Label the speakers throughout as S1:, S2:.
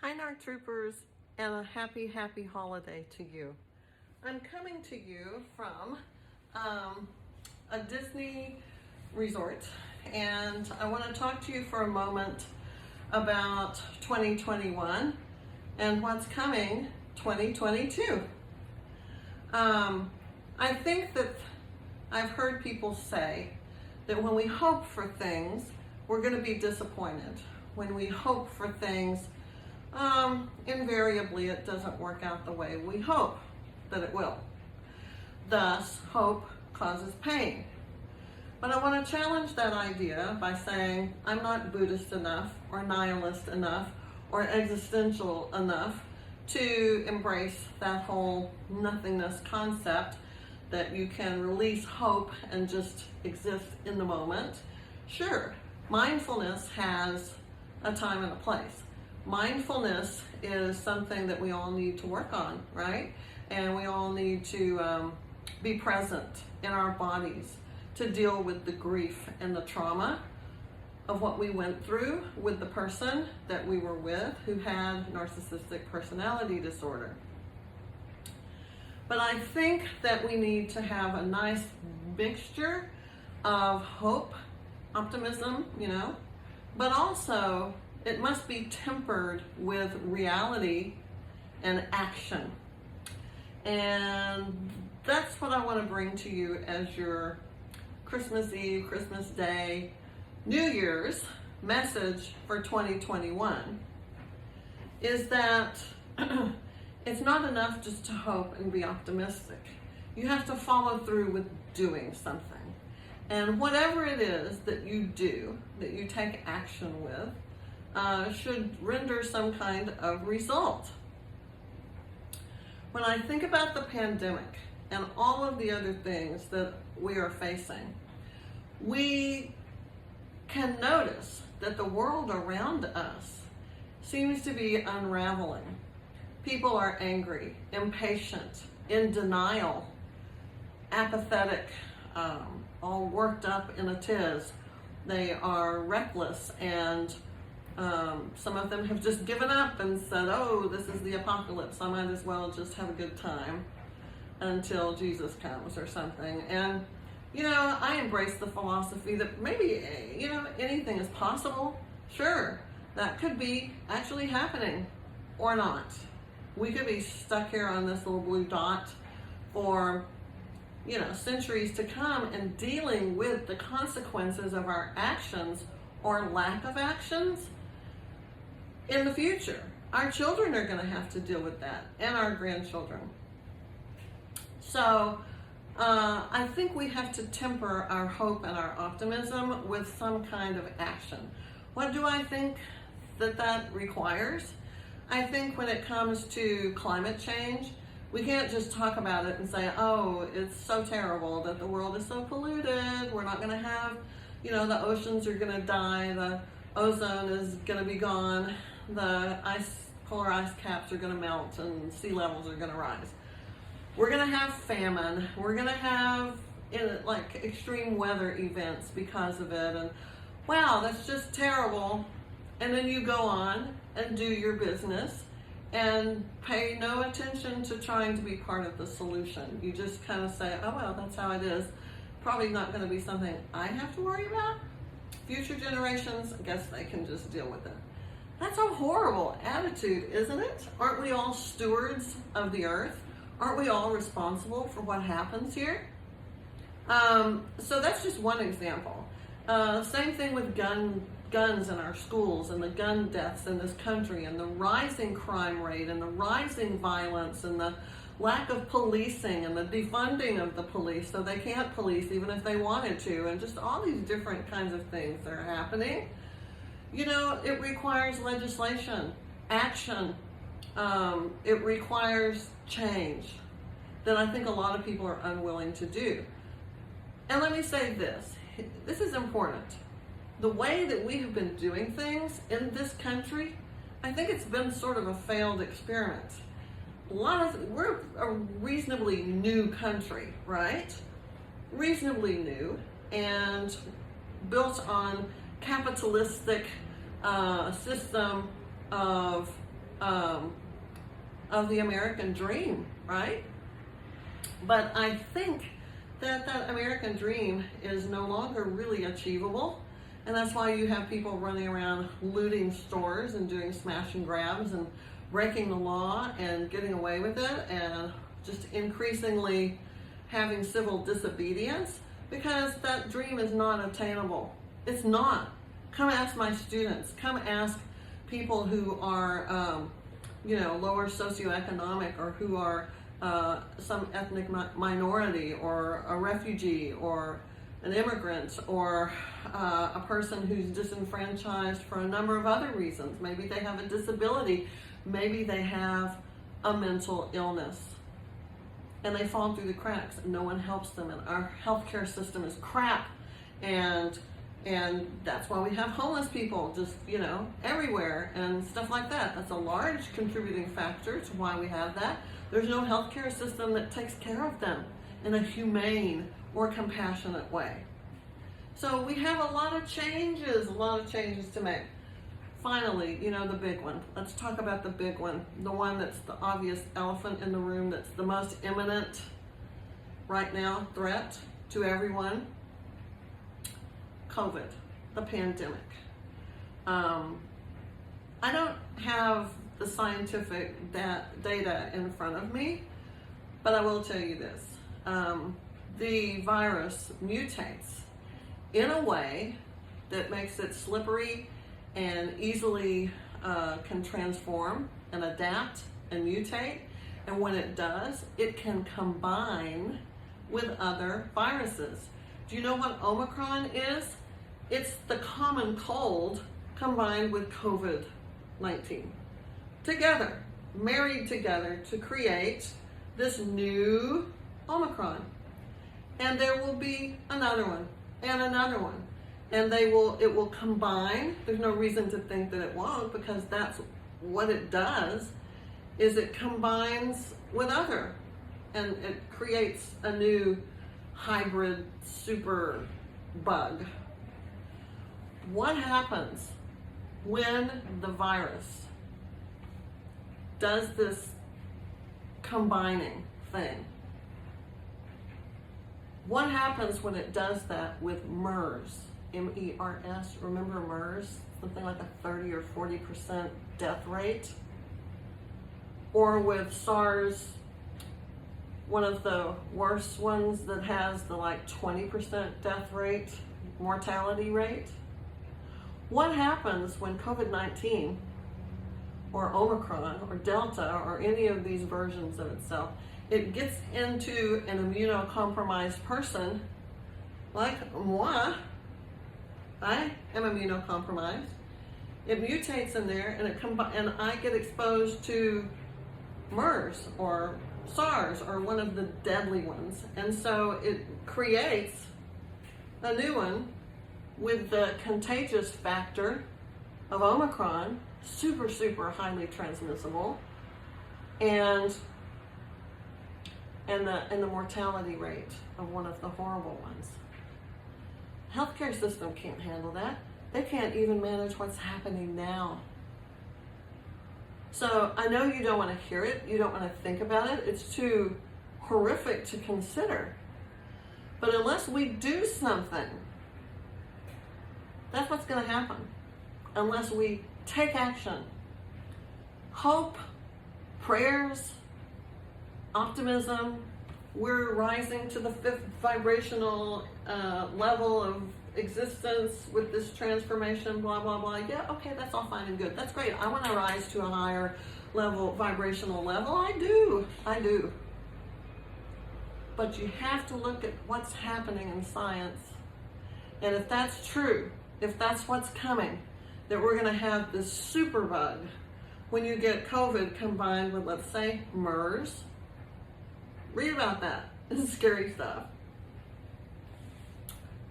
S1: Hi NARC troopers, and a happy holiday to you. I'm coming to you from a Disney resort, and I want to talk to you for a moment about 2021 and what's coming 2022. I think that I've heard people say that when we hope for things, we're going to be disappointed. When we hope for things, invariably it doesn't work out the way we hope that it will. Thus, hope causes pain. But I want to challenge that idea by saying I'm not Buddhist enough or nihilist enough or existential enough to embrace that whole nothingness concept that you can release hope and just exist in the moment. Sure, mindfulness has a time and a place. Mindfulness is something that we all need to work on, right? And we all need to be present in our bodies to deal with the grief and the trauma of what we went through with the person that we were with who had narcissistic personality disorder. But I think that we need to have a nice mixture of hope, optimism, but also it must be tempered with reality and action. And that's what I want to bring to you as your Christmas Eve, Christmas Day, New Year's message for 2021 is that it's not enough just to hope and be optimistic. You have to follow through with doing something. And whatever it is that you do, that you take action with, should render some kind of result. When I think about the pandemic and all of the other things that we are facing, we can notice that the world around us seems to be unraveling. People are angry, impatient, in denial, apathetic, all worked up in a tiz. They are reckless, and some of them have just given up and said, oh, this is the apocalypse, I might as well just have a good time until Jesus comes or something. And I embrace the philosophy that maybe anything is possible. Sure, that could be actually happening or not. We could be stuck here on this little blue dot for centuries to come and dealing with the consequences of our actions or lack of actions in the future. Our children are going to have to deal with that, and our grandchildren. So I think we have to temper our hope and our optimism with some kind of action. What do I think that requires? I think when it comes to climate change, we can't just talk about it and say, oh, it's so terrible that the world is so polluted. We're not going to have, the oceans are going to die. The ozone is going to be gone. The polar ice caps are going to melt and sea levels are going to rise. We're going to have famine. We're going to have extreme weather events because of it. And wow, that's just terrible. And then you go on and do your business and pay no attention to trying to be part of the solution. You just kind of say, oh, well, that's how it is. Probably not going to be something I have to worry about. Future generations, I guess they can just deal with it. That's a horrible attitude, isn't it? Aren't we all stewards of the earth? Aren't we all responsible for what happens here? So that's just one example. Same thing with guns in our schools and the gun deaths in this country and the rising crime rate and the rising violence and the lack of policing and the defunding of the police so they can't police even if they wanted to, and just all these different kinds of things that are happening. It requires legislation, action. It requires change that I think a lot of people are unwilling to do. And let me say this is important. The way that we have been doing things in this country, I think it's been sort of a failed experiment. We're a reasonably new country, right? Reasonably new and built on capitalistic system of of the American dream, right? But I think that that American dream is no longer really achievable. And that's why you have people running around looting stores and doing smash and grabs and breaking the law and getting away with it, and just increasingly having civil disobedience, because that dream is not attainable. It's not. Come ask my students. Come ask people who are, lower socioeconomic, or who are some ethnic minority, or a refugee, or an immigrant, or a person who's disenfranchised for a number of other reasons. Maybe they have a disability. Maybe they have a mental illness. And they fall through the cracks and no one helps them. And our healthcare system is crap. And that's why we have homeless people just, everywhere and stuff like that. That's a large contributing factor to why we have that. There's no healthcare system that takes care of them in a humane or compassionate way. So we have a lot of changes to make. Finally, the big one. Let's talk about the big one. The one that's the obvious elephant in the room, that's the most imminent right now threat to everyone. COVID, the pandemic. I don't have the scientific data in front of me, but I will tell you this. The virus mutates in a way that makes it slippery and easily can transform and adapt and mutate. And when it does, it can combine with other viruses. Do you know what Omicron is? It's the common cold combined with COVID-19. Together, married together to create this new Omicron. And there will be another one and another one. And it will combine. There's no reason to think that it won't, because that's what it does, is it combines with other, and it creates a new hybrid super bug. What happens when the virus does this combining thing? What happens when it does that with MERS? MERS, remember MERS? Something like a 30 or 40% death rate. Or with SARS, one of the worst ones that has the 20% death rate, mortality rate. What happens when COVID-19 or Omicron or Delta or any of these versions of itself, it gets into an immunocompromised person like moi? I am immunocompromised. It mutates in there, and I get exposed to MERS or SARS or one of the deadly ones. And so it creates a new one with the contagious factor of Omicron, super, super highly transmissible, and the mortality rate of one of the horrible ones. Healthcare system can't handle that. They can't even manage what's happening now. So I know you don't want to hear it. You don't want to think about it. It's too horrific to consider. But unless we do something, that's what's going to happen. Unless we take action. Hope, prayers, optimism. We're rising to the 5th vibrational level of existence with this transformation, blah, blah, blah. Yeah, okay, that's all fine and good. That's great. I want to rise to a higher level, vibrational level. I do. But you have to look at what's happening in science. And if that's true, if that's what's coming, that we're going to have this super bug when you get COVID combined with, let's say, MERS. Read about that. It's scary stuff.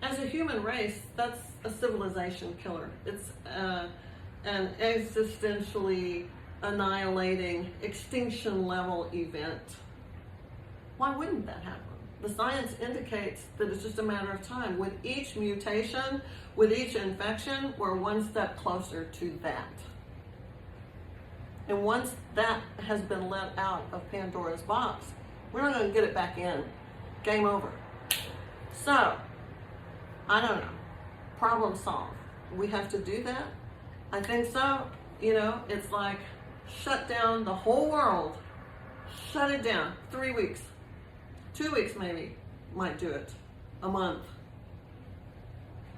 S1: As a human race, that's a civilization killer. It's an existentially annihilating, extinction level event. Why wouldn't that happen? The science indicates that it's just a matter of time. With each mutation, with each infection, we're one step closer to that. And once that has been let out of Pandora's box, we're not going to get it back in. Game over. So, I don't know. Problem solved. We have to do that? I think so. You know, it's like shut down the whole world. Shut it down. 3 weeks. 2 weeks maybe might do it. A month.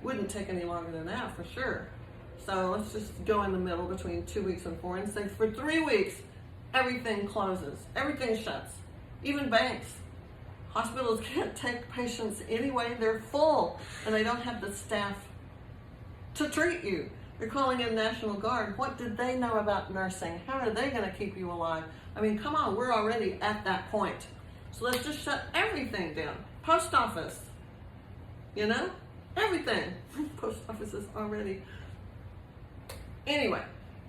S1: Wouldn't take any longer than that for sure. So let's just go in the middle between 2 weeks and 4 and say for 3 weeks, everything closes. Everything shuts. Even banks. Hospitals can't take patients anyway. They're full and they don't have the staff to treat you. They're calling in National Guard. What did they know about nursing? How are they going to keep you alive? I mean, come on, we're already at that point. So let's just shut everything down. Post office, you know, everything. Post office is already. Anyway,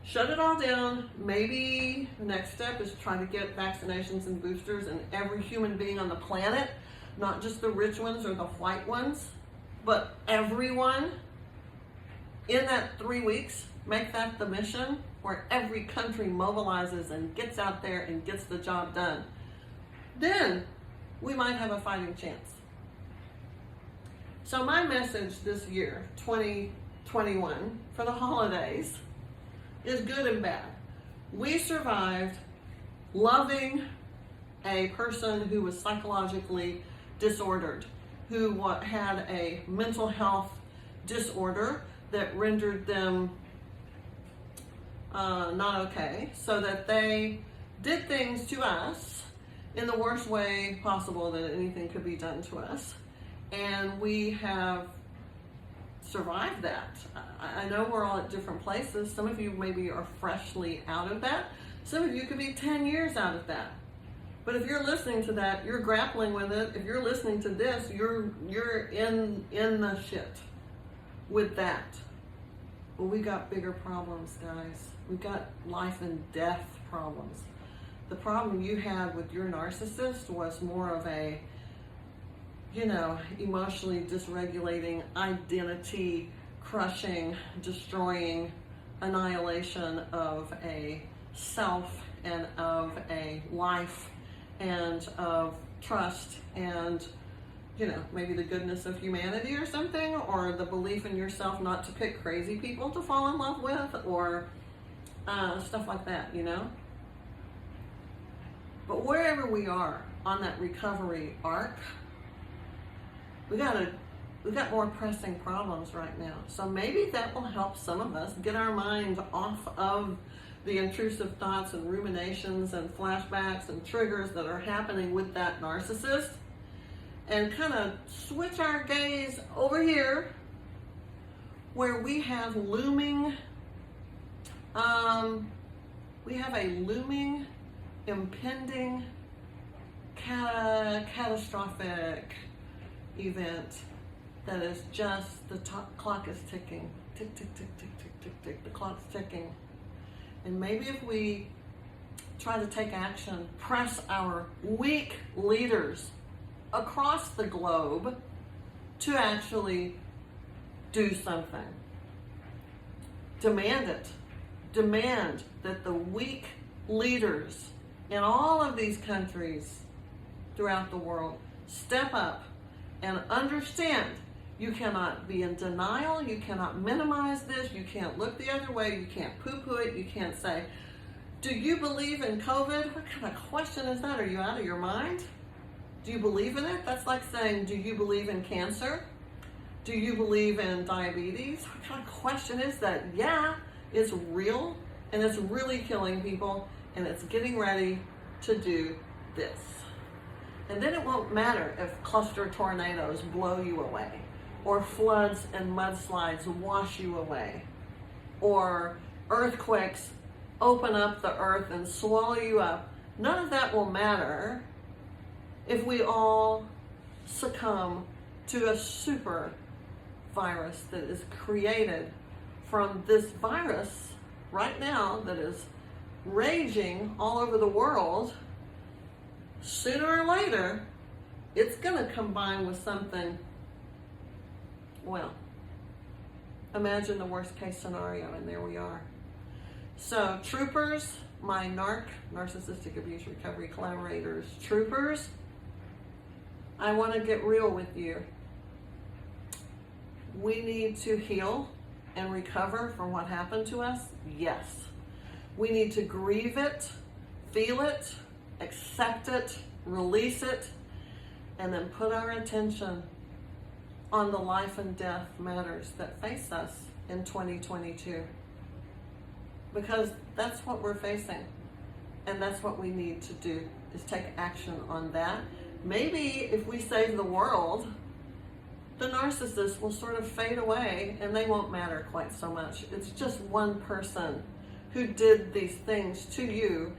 S1: shut it all down. Maybe the next step is try to get vaccinations and boosters in every human being on the planet, not just the rich ones or the white ones, but everyone. In that 3 weeks, make that the mission where every country mobilizes and gets out there and gets the job done. Then we might have a fighting chance. So my message this year, 2021, for the holidays, is good and bad. We survived loving a person who was psychologically disordered, who had a mental health disorder that rendered them not okay, so that they did things to us in the worst way possible that anything could be done to us. And we have survived that. I know we're all at different places. Some of you maybe are freshly out of that. Some of you could be 10 years out of that. But if you're listening to that, you're grappling with it. If you're listening to this, you're in the shit with that. Well, we got bigger problems, guys. We've got life and death problems. The problem you had with your narcissist was more of a, you know, emotionally dysregulating, identity crushing, destroying annihilation of a self and of a life and of trust and, you know, maybe the goodness of humanity or something, or the belief in yourself not to pick crazy people to fall in love with, or stuff like that, you know? But wherever we are on that recovery arc, we got more pressing problems right now. So maybe that will help some of us get our mind off of the intrusive thoughts and ruminations and flashbacks and triggers that are happening with that narcissist, and kind of switch our gaze over here where we have looming, impending, catastrophic event that is just, the clock is ticking. Tick, tick, tick, tick, tick, tick, tick. The clock's ticking. And maybe if we try to take action, press our weak leaders across the globe to actually do something. Demand it. Demand that the weak leaders in all of these countries throughout the world step up and understand you cannot be in denial, you cannot minimize this, you can't look the other way, you can't poo-poo it, you can't say, do you believe in COVID? What kind of question is that? Are you out of your mind? Do you believe in it? That's like saying, do you believe in cancer? Do you believe in diabetes? What kind of question is that? Yeah, it's real, and it's really killing people, and it's getting ready to do this. And then it won't matter if cluster tornadoes blow you away, or floods and mudslides wash you away, or earthquakes open up the earth and swallow you up. None of that will matter if we all succumb to a super virus that is created from this virus right now that is raging all over the world. Sooner or later, it's going to combine with something. Well, imagine the worst case scenario, and there we are. So, troopers, my NARC, Narcissistic Abuse Recovery Collaborators, troopers, I want to get real with you. We need to heal and recover from what happened to us, yes. We need to grieve it, feel it, accept it, release it, and then put our attention on the life and death matters that face us in 2022. Because that's what we're facing. And that's what we need to do, is take action on that. Maybe if we save the world, the narcissist will sort of fade away and they won't matter quite so much. It's just one person who did these things to you.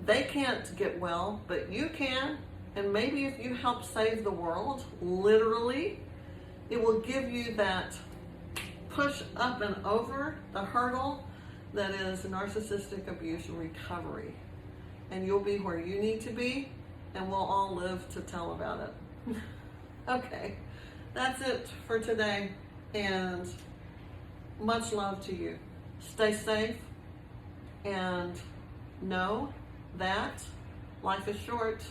S1: They can't get well, but you can. And maybe if you help save the world, literally, it will give you that push up and over the hurdle that is narcissistic abuse recovery. And you'll be where you need to be, and we'll all live to tell about it. Okay, that's it for today, and much love to you. Stay safe, and know that life is short.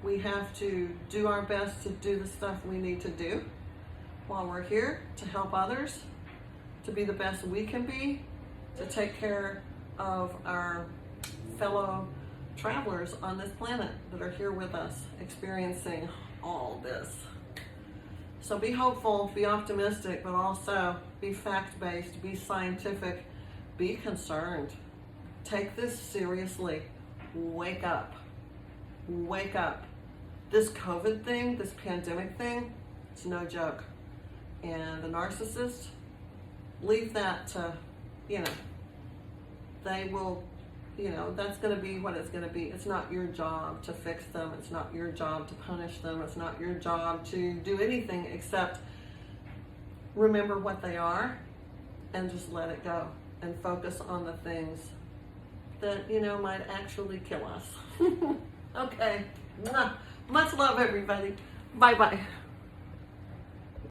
S1: We have to do our best to do the stuff we need to do while we're here, to help others, to be the best we can be, to take care of our fellow travelers on this planet that are here with us, experiencing all this. So be hopeful, be optimistic, but also be fact-based, be scientific, be concerned. Take this seriously. Wake up. Wake up. This COVID thing, this pandemic thing, it's no joke. And the narcissist, leave that to, they will, that's going to be what it's going to be. It's not your job to fix them. It's not your job to punish them. It's not your job to do anything except remember what they are and just let it go and focus on the things that, might actually kill us. Okay. Much love, everybody. Bye-bye.